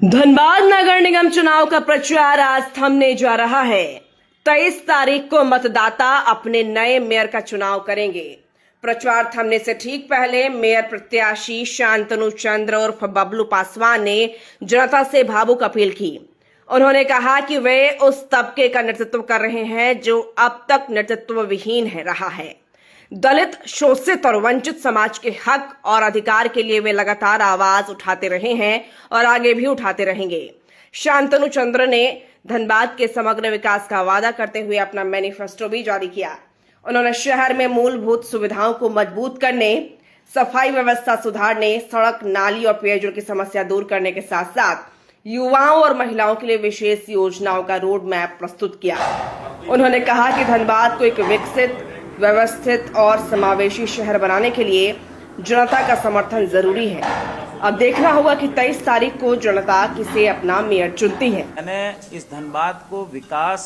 धनबाद नगर निगम चुनाव का प्रचार आज थमने जा रहा है। 23 तारीख को मतदाता अपने नए मेयर का चुनाव करेंगे। प्रचार थमने से ठीक पहले मेयर प्रत्याशी शांतनु चंद्र उर्फ बबलू पासवान ने जनता से भावुक अपील की। उन्होंने कहा कि वे उस तबके का नेतृत्व कर रहे हैं जो अब तक नेतृत्व विहीन रहा है। दलित, शोषित और वंचित समाज के हक और अधिकार के लिए वे लगातार आवाज उठाते रहे हैं और आगे भी उठाते रहेंगे। शांतनु चंद्र ने धनबाद के समग्र विकास का वादा करते हुए अपना मैनिफेस्टो भी जारी किया। उन्होंने शहर में मूलभूत सुविधाओं को मजबूत करने, सफाई व्यवस्था सुधारने, सड़क, नाली और पेयजल की समस्या दूर करने के साथ साथ युवाओं और महिलाओं के लिए विशेष योजनाओं का रोड मैप प्रस्तुत किया। उन्होंने कहा कि धनबाद को एक विकसित, व्यवस्थित और समावेशी शहर बनाने के लिए जनता का समर्थन जरूरी है। अब देखना होगा कि 23 तारीख को जनता किसे अपना मेयर चुनती है। मैंने इस धनबाद को विकास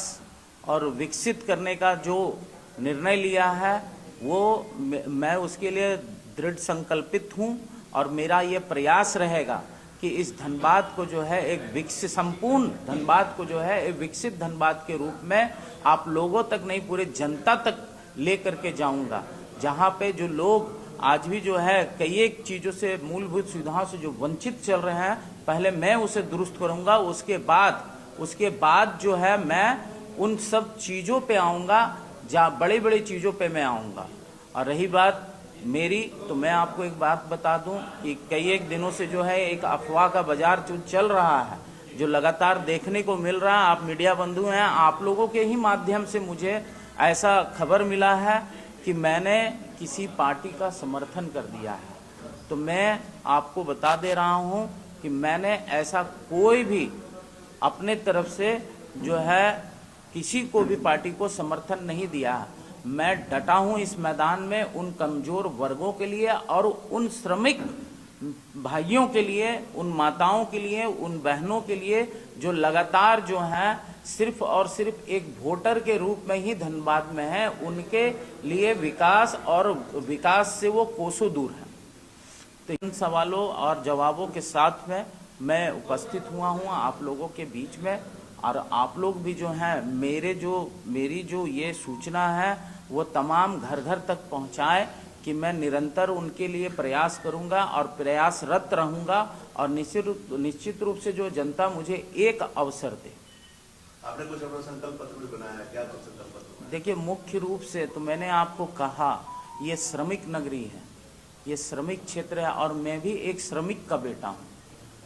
और विकसित करने का जो निर्णय लिया है वो मैं उसके लिए दृढ़ संकल्पित हूं और मेरा ये प्रयास रहेगा कि इस धनबाद को जो है एक विकसित, संपूर्ण धनबाद को जो है एक विकसित धनबाद के रूप में आप लोगों तक नहीं, पूरे जनता तक लेकर के जाऊंगा। जहां पे जो लोग आज भी जो है कई एक चीजों से, मूलभूत सुविधाओं से जो वंचित चल रहे हैं, पहले मैं उसे दुरुस्त करूंगा। उसके बाद जो है मैं उन सब चीजों पे आऊंगा जहाँ बड़ी बड़ी चीजों पे मैं आऊंगा। और रही बात मेरी, तो मैं आपको एक बात बता दूं कि कई एक दिनों से जो है एक अफवाह का बाजार जो चल रहा है, जो लगातार देखने को मिल रहा है। आप मीडिया बंधु हैं, आप लोगों के ही माध्यम से मुझे ऐसा खबर मिला है कि मैंने किसी पार्टी का समर्थन कर दिया है। तो मैं आपको बता दे रहा हूं कि मैंने ऐसा कोई भी अपने तरफ से जो है किसी को भी पार्टी को समर्थन नहीं दिया है। मैं डटा हूं इस मैदान में उन कमजोर वर्गों के लिए और उन श्रमिक भाइयों के लिए, उन माताओं के लिए, उन बहनों के लिए जो लगातार जो हैं सिर्फ और सिर्फ एक वोटर के रूप में ही धनबाद में है। उनके लिए विकास और विकास से वो कोसों दूर है। तो इन सवालों और जवाबों के साथ में मैं उपस्थित हुआ हूँ आप लोगों के बीच में। और आप लोग भी जो हैं मेरी जो ये सूचना है वो तमाम घर घर तक पहुँचाए कि मैं निरंतर उनके लिए प्रयास करूंगा और प्रयासरत रहूंगा। और निश्चित रूप से जो जनता मुझे एक अवसर दे। आपने कुछ अपना संकल्प पत्र भी बनाया है, क्या कुछ संकल्प पत्र? देखिए, मुख्य रूप से तो मैंने आपको कहा ये श्रमिक नगरी है, ये श्रमिक क्षेत्र है और मैं भी एक श्रमिक का बेटा हूँ।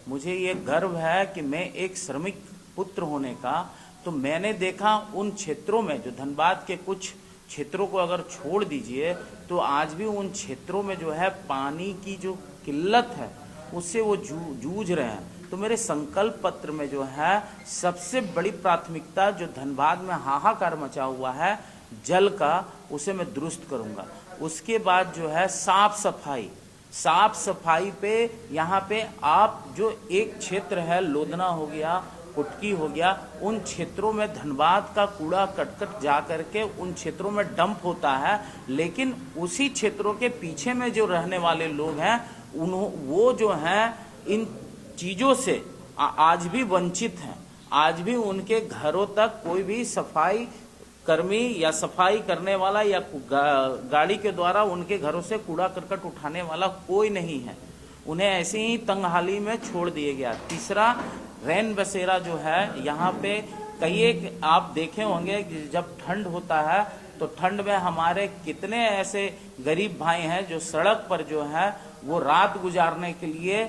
मुझे ये गर्व है कि मैं एक श्रमिक पुत्र होने का। तो मैंने देखा उन क्षेत्रों में, जो धनबाद के कुछ क्षेत्रों को अगर छोड़ दीजिए तो आज भी उन क्षेत्रों में जो है पानी की जो किल्लत है उससे वो जूझ रहे हैं। तो मेरे संकल्प पत्र में जो है सबसे बड़ी प्राथमिकता जो धनबाद में हाहाकार मचा हुआ है जल का, उसे मैं दुरुस्त करूंगा। उसके बाद जो है साफ सफाई पे यहाँ पे आप जो एक क्षेत्र है, लोधना हो गया, कुटकी हो गया, उन क्षेत्रों में धनबाद का कूड़ा कटकट जा करके उन क्षेत्रों में डंप होता है। लेकिन उसी क्षेत्रों के पीछे में जो रहने वाले लोग हैं वो जो हैं इन चीजों से आज भी वंचित हैं। आज भी उनके घरों तक कोई भी सफाई कर्मी या सफाई करने वाला या गाड़ी के द्वारा उनके घरों से कूड़ा करकट उठाने वाला कोई नहीं है। उन्हें ऐसे ही तंगहाली में छोड़ दिया गया। तीसरा, रैन बसेरा जो है यहाँ पे कई एक आप देखे होंगे जब ठंड होता है तो ठंड में हमारे कितने ऐसे गरीब भाई हैं जो सड़क पर जो है वो रात गुजारने के लिए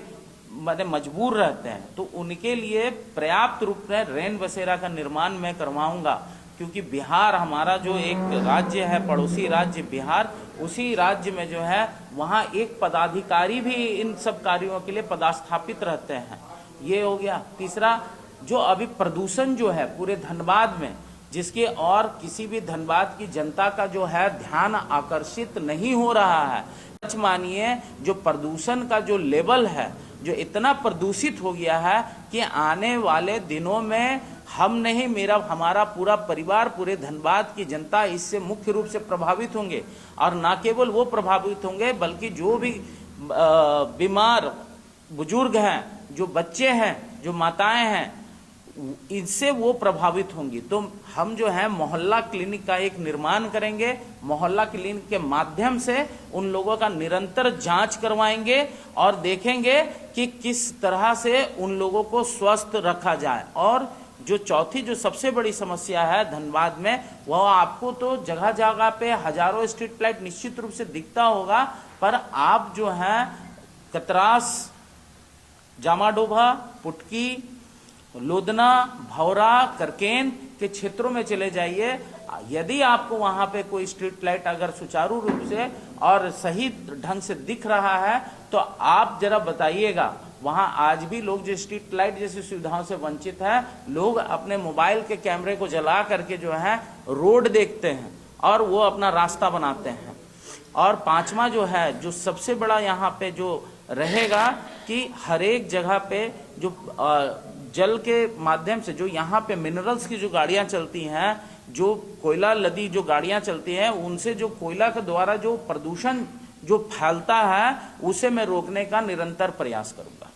मजबूर रहते हैं। तो उनके लिए पर्याप्त रूप में रैन बसेरा का निर्माण मैं करवाऊंगा। क्योंकि बिहार हमारा जो एक राज्य है, पड़ोसी राज्य बिहार, उसी राज्य में जो है वहाँ एक पदाधिकारी भी इन सब कार्यों के लिए पदस्थापित रहते हैं। ये हो गया। तीसरा, जो अभी प्रदूषण जो है पूरे धनबाद में, जिसके और किसी भी धनबाद की जनता का जो है ध्यान आकर्षित नहीं हो रहा है। सच मानिए, जो प्रदूषण का जो लेवल है, जो इतना प्रदूषित हो गया है कि आने वाले दिनों में हम नहीं, हमारा पूरा परिवार, पूरे धनबाद की जनता इससे मुख्य रूप से प्रभावित होंगे। और ना केवल वो प्रभावित होंगे बल्कि जो भी बीमार बुजुर्ग हैं, जो बच्चे हैं, जो माताएं हैं, इनसे वो प्रभावित होंगी। तो हम जो है मोहल्ला क्लिनिक का एक निर्माण करेंगे। मोहल्ला क्लिनिक के माध्यम से उन लोगों का निरंतर जांच करवाएंगे और देखेंगे कि किस तरह से उन लोगों को स्वस्थ रखा जाए। और जो चौथी जो सबसे बड़ी समस्या है धनबाद में, वह आपको तो जगह जगह पे हजारों स्ट्रीट लाइट निश्चित रूप से दिखता होगा, पर आप जो है कतरास, जामाडोभा, पुटकी, लोदना, भौरा, करकेन के क्षेत्रों में चले जाइए। यदि आपको वहां पे कोई स्ट्रीट लाइट अगर सुचारू रूप से और सही ढंग से दिख रहा है तो आप जरा बताइएगा। वहां आज भी लोग जो स्ट्रीट लाइट जैसी सुविधाओं से वंचित है, लोग अपने मोबाइल के कैमरे को जला करके जो है रोड देखते हैं और वो अपना रास्ता बनाते हैं। और पांचवा जो है, जो सबसे बड़ा यहाँ पे जो रहेगा कि हर एक जगह पे जो जल के माध्यम से जो यहाँ पे मिनरल्स की जो गाड़ियां चलती हैं, जो कोयला लदी जो गाड़ियां चलती हैं, उनसे जो कोयला के द्वारा जो प्रदूषण जो फैलता है, उसे मैं रोकने का निरंतर प्रयास करूंगा।